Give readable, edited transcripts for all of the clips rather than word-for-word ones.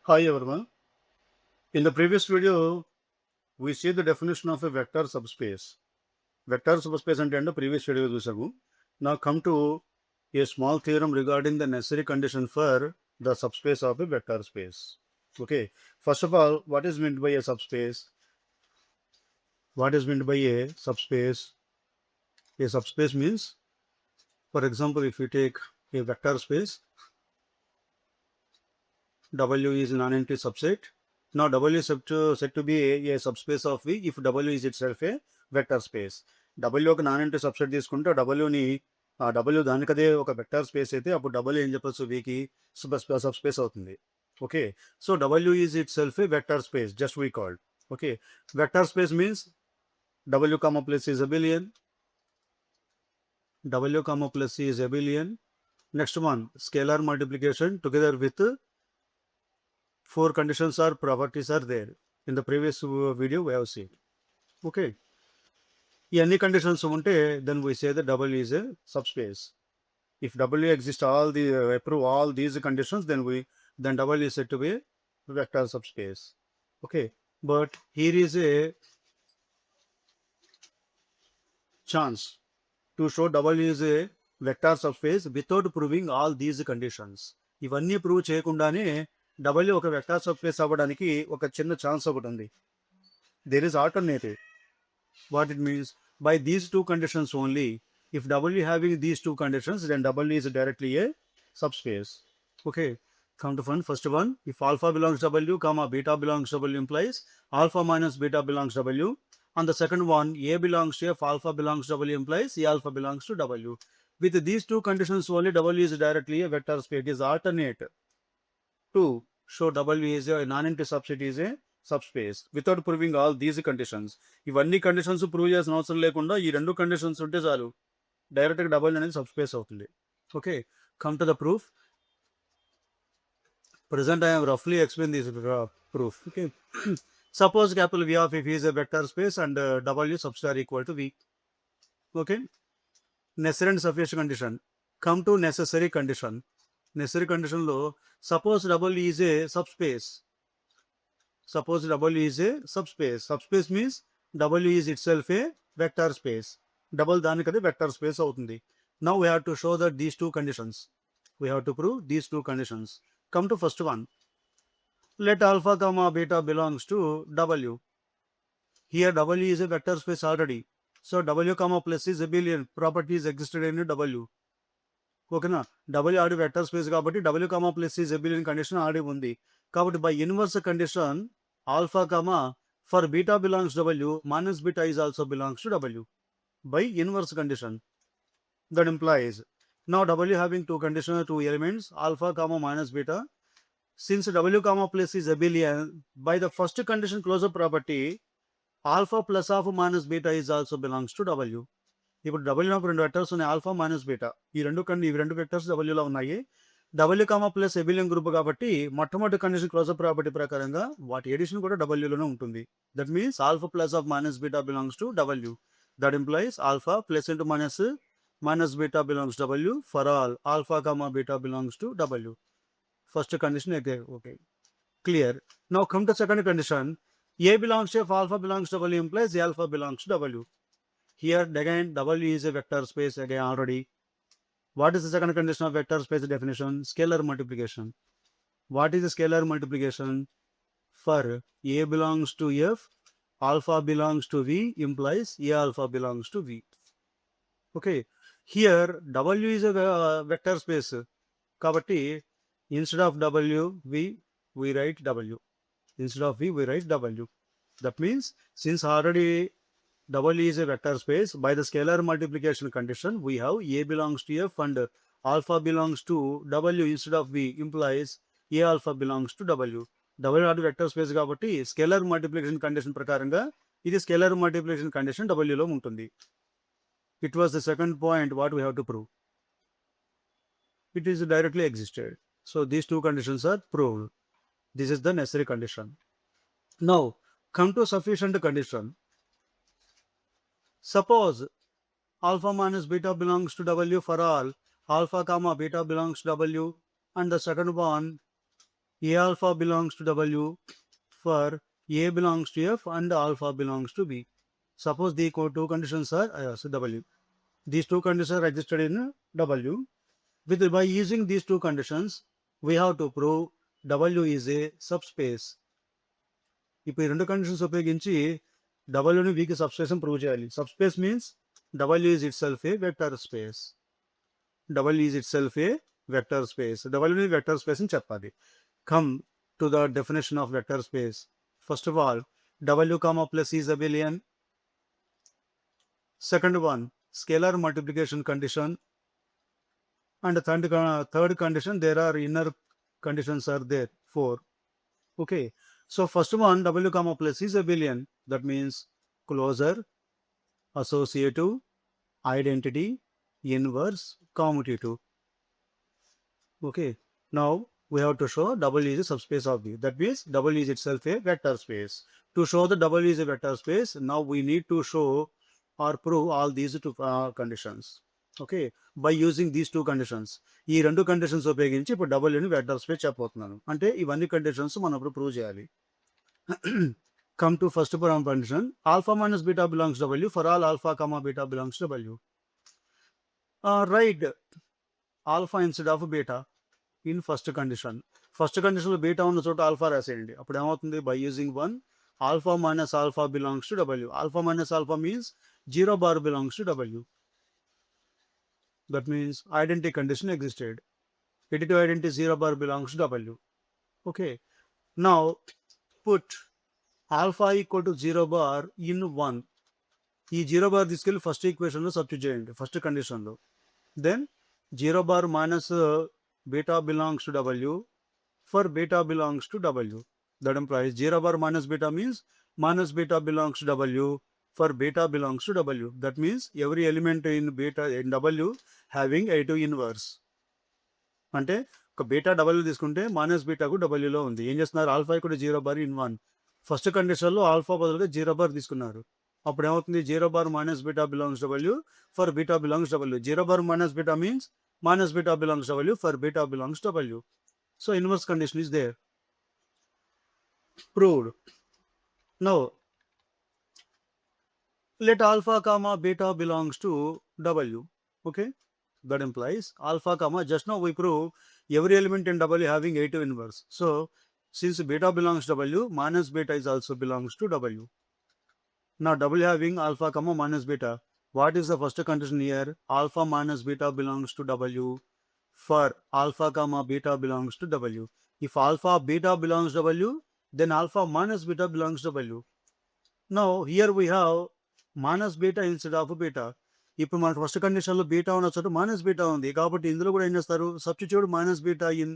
Hi everyone. In the previous video, we see the definition of a vector subspace. Vector subspace అంటే ఏంటో previous video చూసాము. Now come to a small theorem regarding the necessary condition for the subspace of a vector space. Okay. First of all, what is meant by a subspace? What is meant by a subspace? A subspace means, for example, if you take a vector space, W is a non-empty subset. Now W is said to be a subspace of V if W is itself a vector space. W ఒక non empty subset తీసుకుంటే డబ్ల్యూని W దానికదే ఒక vector space అయితే అప్పుడు W ఏం చెప్పచ్చు వీకి sub space అవుతుంది. Okay, so W is itself a vector space just we called. Okay, vector space means W comma plus is abelian, W comma plus is abelian. Next one scalar multiplication together with four conditions or properties are there. In the previous video we have seen. Okay, any conditions unte then we say that W is a subspace. If W exists approve all these conditions, then W is said to be a vector subspace. Okay, but here is a chance to show W is a vector subspace without proving all these conditions. ఇవన్నీ prove చేయకుండానే W ఒక vector subspace అవ్వడానికి ఒక చిన్న chance ఒకటి ఉంది. There is alternative. What it means? By these two conditions only, if W having these two conditions, then W is directly a subspace. Okay, come to first one. If alpha belongs W, comma beta belongs W implies alpha minus beta belongs W. And the second one, A belongs to F, alpha belongs to W implies A alpha belongs to W. With these two conditions only, W is directly a vector space. It is alternate to show W is a non-empty subset is a subspace without proving all these conditions. ఇవన్నీ conditions prove చేసిన అవసరం లేకుండా ఈ రెండు conditions ఉంటే చాలు డైరెక్ట్గా double అనేది సబ్స్పేస్ అవుతుంది. Okay, come to the proof. Present I am roughly explain this proof. Okay, suppose capital V of F is a vector space and W substar equal to V. Okay, necessary and sufficient condition. Come to necessary condition. Necessary condition లో suppose W is a subspace. Suppose W is a subspace. Subspace means W is itself a vector space. Double దానికది vector space అవుతుంది. Now we have to show that these two conditions. We have to prove these two conditions. Come to first one. Let alpha comma beta belongs to W. Here W is a vector space already. So W comma plus is abelian. Properties existed in W. ఓకేనా, W ఆడి vector space కాబట్టి W comma plus is abelian condition ఆడి ఉంది. కాబట్టి by inverse condition alpha comma for beta belongs W minus beta is also belongs to W by inverse condition. That implies now W having two conditions, two elements alpha comma minus beta. Since W comma plus is abelian, by the first condition closure property, alpha plus of minus beta is also belongs to W. ఇప్పుడు W నాకు రెండు vectors ఉన్నాయి, alpha minus beta. ఈ రెండు vectors డబ్ల్యూలో ఉన్నాయి. W comma plus ఎబిలియన్ group కాబట్టి మొట్టమొదటి condition closure property ప్రకారంగా వాటి ఎడిషన్ కూడా డబ్ల్యూలోనే ఉంటుంది. That means alpha plus of minus beta belongs to W. That implies alpha plus into minus beta belongs W for all alpha comma beta belongs to W. First condition okay, clear. Now come to second condition. A belongs to F, alpha belongs to W implies A alpha belongs to W. Here again W is a vector space again already. What is the second condition of vector space definition? Scalar multiplication. What is the scalar multiplication? For A belongs to F, alpha belongs to V implies A alpha belongs to V. Okay, here W is a vector space కాబట్టి instead of W we write W. Instead of V we write W. That means since already W is a vector space, by the scalar multiplication condition we have A belongs to F and alpha belongs to W instead of V implies A alpha belongs to W. W are vector space కాబట్టి scalar multiplication condition ప్రకారంగా ఇది scalar multiplication condition డబ్ల్యూలో ఉంటుంది. It was the second point what we have to prove. It is directly existed. So these two conditions are proved. This is the necessary condition. Now come to sufficient condition. Suppose alpha minus beta belongs to W for all alpha comma beta belongs to W, and the second one A alpha belongs to W for A belongs to F and alpha belongs to B. Suppose the two conditions are W. These two conditions are existed in W. By using these two conditions, we have to prove W is a subspace. ఇప్పుడు ఈ రెండు conditions ఉపయోగించి డబ్ల్యూని వీకి subspace prove చేయాలి. Subspace means W is itself a vector space. W is itself a vector space. డబ్ల్యూని vector space అని చెప్పాలి. Come to the definition of vector space. First of all, W comma plus is abelian. Second one, scalar multiplication condition. And the third condition, there are inner conditions are there, 4. Okay. So first one, W comma plus is abelian. That means closure, associative, identity, inverse, commutative. Okay. Now we have to show W is a subspace of V. That means W is itself a vector space. To show that W is a vector space, now we need to show or prove all these two conditions. Okay, by using these two conditions. ఈ రెండు conditions ఉపయోగించి ఇప్పుడు డబ్ల్యూని vector space చెప్పబోతున్నాను. అంటే ఇవన్నీ conditions మనం ఇప్పుడు prove చేయాలి. Come to first condition, alpha minus beta belongs W for all alpha comma beta belongs W. Right alpha instead of beta in first condition. First కండిషన్లో బీటా ఉన్న చోట ఆల్ఫా రాసేయండి. అప్పుడు ఏమవుతుంది, by using one, alpha minus alpha belongs to W. Alpha minus alpha means 0 bar belongs to W. That means identity condition existed. Additive identity 0 bar belongs to W. Okay. Now put alpha equal to 0 bar in 1. ఈ 0 bar తీసుకెళ్ళి first ఈక్వేషన్లో substitute చేయండి, first కండిషన్లో. Then 0 bar minus beta belongs to W for beta belongs to W. That implies 0 bar minus beta means minus beta belongs to W for beta belongs to W. That means every element in beta in W having additive inverse. అంటే ఒక beta W తీసుకుంటే minus బీటాకు డబ్ల్యూలో ఉంది. ఏం చేస్తున్నారు, alpha ఇక్కడ 0 bar in 1. First కండిషన్లో alpha బదులుగా 0 bar తీసుకున్నారు. అప్పుడు ఏమవుతుంది, 0 bar minus beta belongs W for beta belongs W. 0 bar minus beta means minus beta belongs W for beta belongs W. So inverse condition is there. Proved. Now let alpha comma beta belongs to W. Okay, that implies alpha comma, just now we prove every element in W having additive inverse. So since beta belongs to W, minus beta is also belongs to W. Now W having alpha comma minus beta. What is the first condition here? Alpha minus beta belongs to W for alpha comma beta belongs to W. If alpha beta belongs to W, then alpha minus beta belongs to W. Now here we have minus beta instead of beta. ఇప్పుడు మన first కండిషన్లో beta ఉన్న చోట minus beta ఉంది, కాబట్టి ఇందులో కూడా ఏం చేస్తారు, substitute minus beta in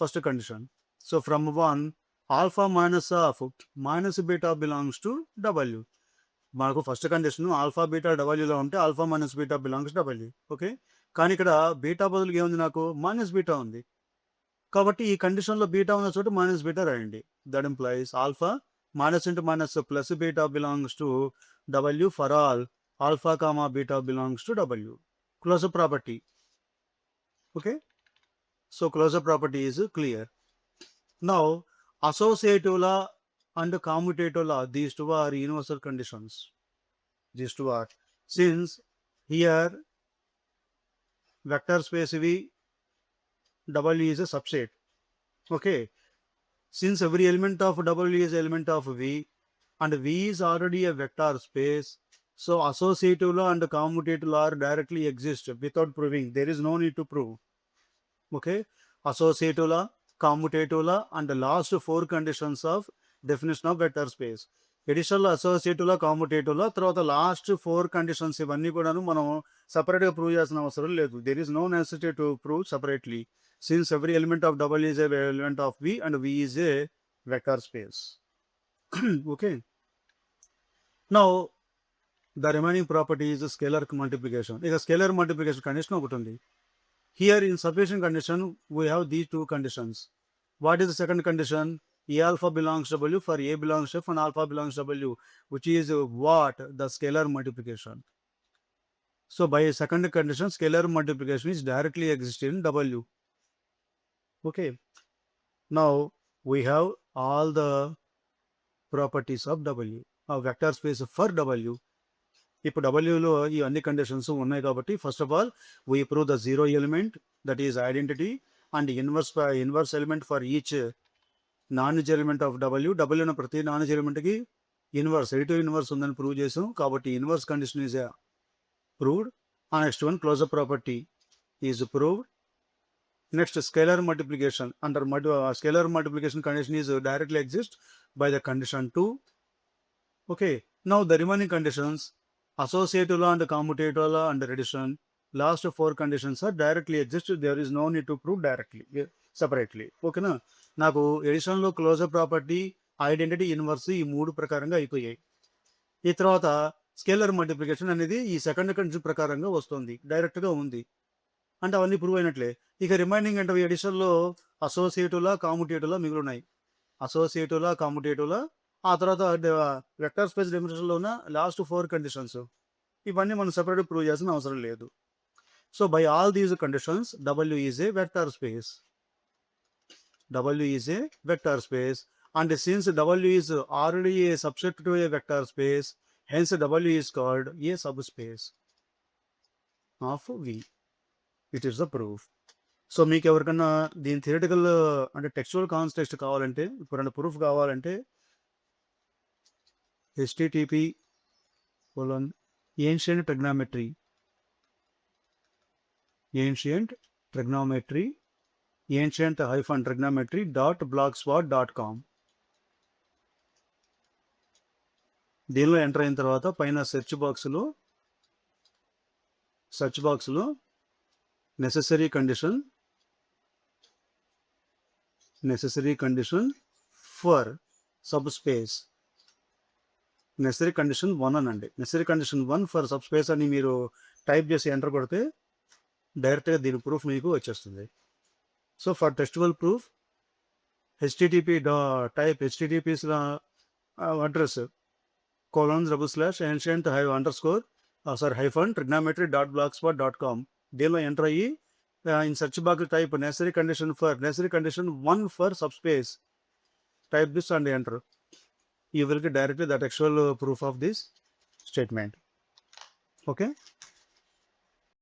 first condition. So from 1, alpha minus of minus beta belongs to W. మనకు ఫస్ట్ కండిషన్ ఆల్ఫా బీటా డబ్ల్యూలో ఉంటే alpha minus beta belongs W. Okay, కానీ ఇక్కడ బీటా బదులుగా ఏముంది, నాకు మైనస్ బీటా ఉంది. కాబట్టి ఈ కండిషన్లో బీటా ఉన్న చోట మైనస్ బీటా రాయండి. That implies alpha minus into minus plus beta belongs to W for all alpha comma beta belongs to W. Closure property. Okay, so closure property is clear. Now associative law and commutative law, these two are universal conditions. These two are, since here vector space V, W is a subset. Okay, since every element of W is element of V and V is already a vector space, so associative law and commutative law directly exist without proving. There is no need to prove. Okay, associative law, commutative law and the last 4 conditions of definition of vector space. Additional associative law, commutative law, తర్వాత last 4 conditions ఇవన్నీ కూడాను మనం సపరేట్గా prove చేయాల్సిన అవసరం లేదు. There is no necessity to prove separately, since every element of W is a element of V and V is a vector space. Okay, now the remaining property is scalar multiplication. ఇక scalar multiplication condition ఒకటి ఉంది. Here in sufficient condition we have these two conditions. What is the second condition? A alpha belongs to W for A belongs to F and alpha belongs to W, which is what? The scalar multiplication. So by second condition, scalar multiplication is directly existing in W. Okay, Now we have all the properties of W, a vector space for W. ఇప్పుడు డబ్ల్యూలో ఈ అన్ని conditions ఉన్నాయి కాబట్టి first of all we prove the zero element, that is identity, and inverse element for each non element of W ఉన్న ప్రతి non ఎలిమెంట్కి additive inverse ఉందని prove చేసాం కాబట్టి inverse condition is proved. Next one, closure property is proved. Next, scalar multiplication. Under scalar multiplication condition is directly exist by the condition 2. Okay. Now the remaining conditions, associative law and commutative law and addition, last 4 conditions are directly exist. There is no need to prove directly, separately. Okay na? నాకు ఎడిషన్లో closure property, identity, inverse ఈ 3 ప్రకారంగా అయిపోయాయి. ఈ తర్వాత scalar multiplication అనేది ఈ second condition ప్రకారంగా వస్తుంది, డైరెక్ట్గా ఉంది అంటే అవన్నీ ప్రూవ్ అయినట్లే. ఇక రిమైనింగ్ అంటే ఎడిషన్లో అసోసియేటివ్లా కామ్యుటేటివ్లా మిగులున్నాయి. అసోసియేటివ్లా కామ్యుటేటివ్లా, ఆ తర్వాత వెక్టర్ స్పేస్ డెఫినేషన్లో ఉన్న లాస్ట్ 4 కండిషన్స్, ఇవన్నీ మనం సెపరేట్ ప్రూవ్ చేయాల్సిన అవసరం లేదు. So by all these conditions W is a vector space. W is a vector space, and since W is already a subset to a vector space, hence W is called a subspace of V. It is the proof. So మీకు ఎవరికన్నా దీని theoretical అంటే textual కాన్స్టెక్స్ట్ కావాలంటే, ఇప్పుడు proof కావాలంటే http://ancient trigonometry ancient-trigonometry.blogspot.com. దీనిలో enter అయిన తర్వాత పైన సెర్చ్ బాక్స్లో necessary condition for sub space, necessary condition 1 అనండి. Necessary condition 1 for sub space అని మీరు టైప్ చేసి ఎంటర్ కొడితే డైరెక్ట్గా దీని ప్రూఫ్ మీకు వచ్చేస్తుంది. So for testable proof http address :ancient-trigonometry.blogspot.com. దీనిలో ఎంటర్ అయ్యి in search box type necessary condition 1 for subspace, type this and enter. You will get directly that actual proof of this statement. Okay.